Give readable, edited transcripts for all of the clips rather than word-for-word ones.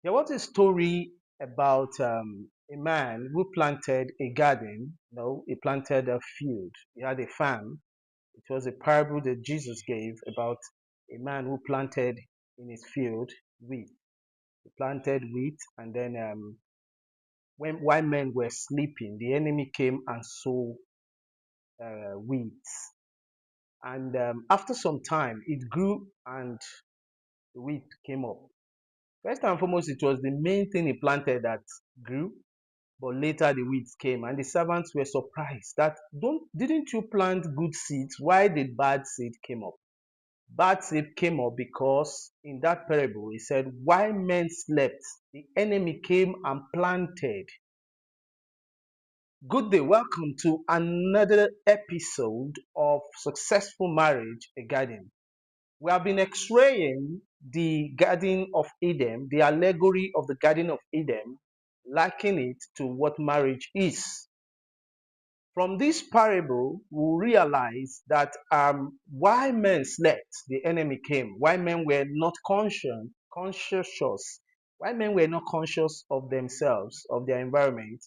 There was a story about a man who planted a garden. He planted a field. He had a farm. It was a parable that Jesus gave about a man who planted in his field wheat. He planted wheat, and then while men were sleeping, the enemy came and sowed weeds. And after some time, it grew and the wheat came up. First and foremost, it was the main thing he planted that grew, but later the weeds came, and the servants were surprised that don't didn't you plant good seeds? Why did bad seed came up? Bad seed came up because in that parable he said, while men slept, the enemy came and planted. Good day, welcome to another episode of Successful Marriage, a Garden. We have been x-raying the Garden of Eden, the allegory of the Garden of Eden, likening it to what marriage is. From this parable, we realize that while men slept, the enemy came. While men were not conscious, while men were not conscious of themselves, of their environment,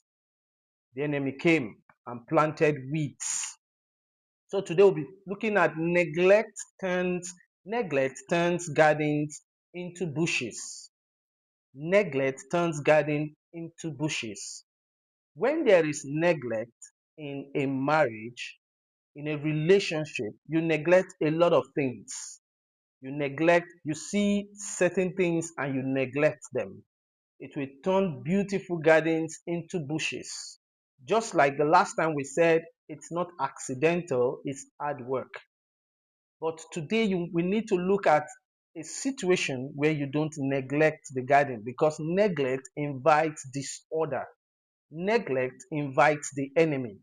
the enemy came and planted weeds. So today we'll be looking at neglect turns gardens into bushes. Neglect turns garden into bushes. When there is neglect in a marriage, in a relationship, you neglect a lot of things. You see certain things and you neglect them. It will turn beautiful gardens into bushes. Just like the last time we said, it's not accidental, it's hard work. But today we need to look at a situation where you don't neglect the garden, because neglect invites disorder. Neglect invites the enemy.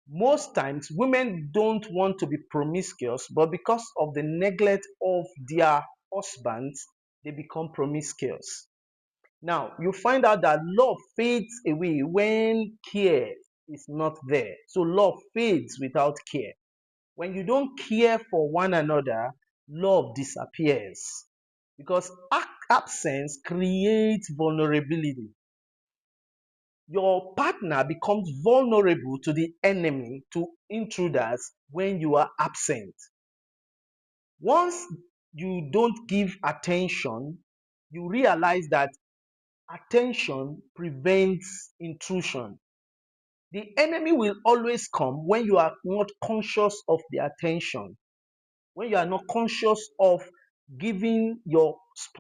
Most times women don't want to be promiscuous, but because of the neglect of their husbands, they become promiscuous. Now, you find out that love fades away when care is not there. So love fades without care. When you don't care for one another, love disappears, because absence creates vulnerability. Your partner becomes vulnerable to the enemy, to intruders, when you are absent. Once you don't give attention, you realize that attention prevents intrusion. The enemy will always come when you are not conscious of the attention, when you are not conscious of giving your